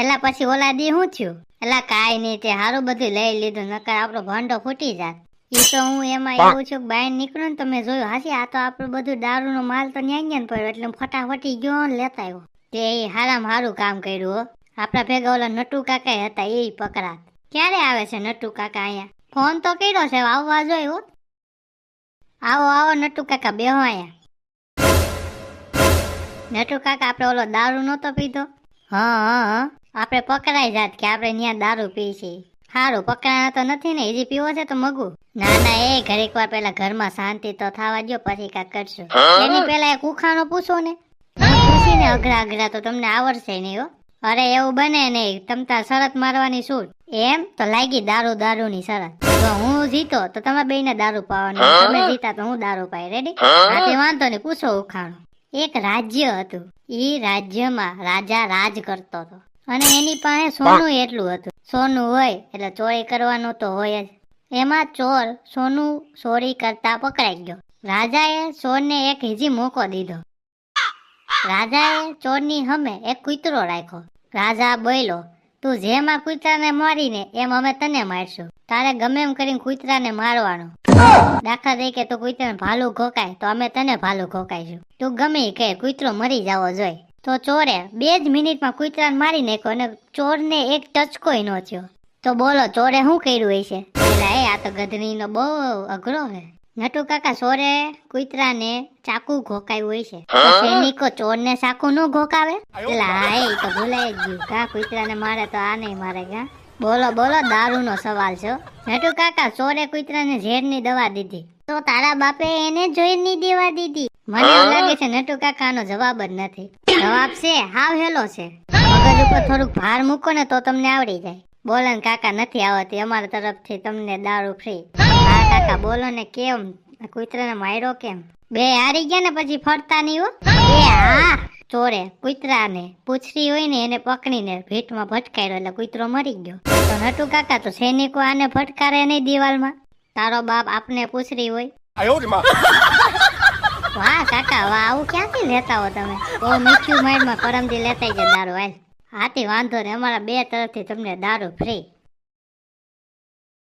એલા પછી ઓલા દી શું થયું? એલા કાંઈ નહીં, તે હારું બધું લઈ લીધું, નકર આપણો ભાંડો ફૂટી જાત. ઈ તો હું એમાં એવું છું કે બહાર નીકળ્યું ને તમે જોયું હાસી, આ તો આપણું બધું દારૂનો માલ તો ન્યા ને પડ્યો, એટલે ફટાફટી ગયો ને લેતા આવ્યો. તે હારામાં હારું કામ કર્યું હો. આપણા ભેગા ઓલા નટુ કાકા હતા એ પકડાત. ક્યારે આવે છે નટુ કાકા અહીંયા? ફોન તો કર્યો છે, આવવા જોઈએ હો. આવો આવો નટુ કાકા, બેહો અહીંયા. નટુ કાકા, આપણે ઓલો દારૂ નહોતો પીધો? હા, આપણે પકડાઈ જાત કે આપણે ત્યાં દારૂ પી છીએ. સારું, પકડાણા તો નથી ને? હજી પીવો છે તો મગું? ના ના, એ ઘડીક વાર પેલા ઘરમાં શાંતિ તો થવા દો, પછી કાંઈક કરશું. એની પેલા એક ઉખાણો પૂછો ને. પૂછીને અઘરા અઘરા તો તમને આવડશે નહીં હો. અરે એવું બને નહીં, તમતાર શરત મારવાની છૂટ. એમ તો લાગી દારૂની શરત. જો હું જીતો તો તમે બેને દારૂ પાવાનું, તમે જીતા તો હું દારૂ પાઈ. રેડી? હા, વાંધો નહીં, પૂછો ઉખાણો. એક રાજ્ય હતું. ઈ રાજ્યમાં રાજા રાજ કરતો હતો અને એની પાસે સોનું એટલું હતું. સોનું હોય એટલે ચોરી કરવાનું તો હોય જ. એમાં ચોર સોનું ચોરી કરતા પકડાઈ ગયો. રાજાએ ચોરને એક હીજી મોકો દીધો. રાજાએ ચોરની સામે એક કૂતરો રાખ્યો. રાજા બોલ્યો, તું જેમ આ કૂતરાને મારીને એમ અમે તને મારશું. તારે ગમે એમ કરીને કૂતરાને મારવાનો. દાખલા તરીકે તું કૂતરાને ભાલું ઘોકાય તો અમે તને ભાલું ઘોકાઈશું. તું ગમે કે કૂતરો મરી જવો જોઈએ. તો ચોરે 2 જ મિનિટમાં કૂતરાને મારી નાખ્યો અને ચોરને એક ટચકોય ન થયો. તો બોલો ચોરે શું કર્યું હશે? પેલા આ તો ગધડીનો બહુ અઘરો છે. નટુ કાકા, ચોરે કૂતરાને ચાકુ ઘોકાયું હશે. સૈનિકો ચોરને ચાકુ ન ઘોકાવે? પેલા એ તો ભૂલાઈ જ ગયું. કા કૂતરાને મારે તો આ નહીં મારે. કા બોલો બોલો, દારૂનો સવાલ છે. નટુ કાકા, ચોરે કૂતરાને ઝેરની દવા દીધી તો તારા બાપે એને ઝેરની દવા દીધી? મને એવું લાગે છે નટુ કાકાનો જવાબ જ નથી. જવાબ છે હાવ હેલો છે. મગજ ઉપર થોડુંક ભાર મૂકો ને તો તમને આવડી જાય. બોલો ને કાકા, નથી આવડતી અમારા તરફથી તમને દારૂ ફ્રી. હા કાકા બોલો ને, કેમ કૂતરાને માર્યો કેમ? બે હારી ગયા ને પછી ફરતા નહીં હો. એ હા, ચોરે કૂતરાને પૂછડી હોય ને એને પકડીને ભીટમાં ભટકાયો એટલે કૂતરો મરી ગયો. તો નટુ કાકા, તો સૈનિકો આને ભટકારે નહીં દિવાલમાં? તારો બાપ આપને પૂછડી હોય? વાહ કાકા વાહ, આવું ક્યાંથી લેતા હો તમે? બહુ મીઠું માઇન્ડમાં કરમથી લેતા જ દારૂ. હાલ હાથી વાંધો ને, અમારા બે તરફથી તમને દારૂ ફ્રી.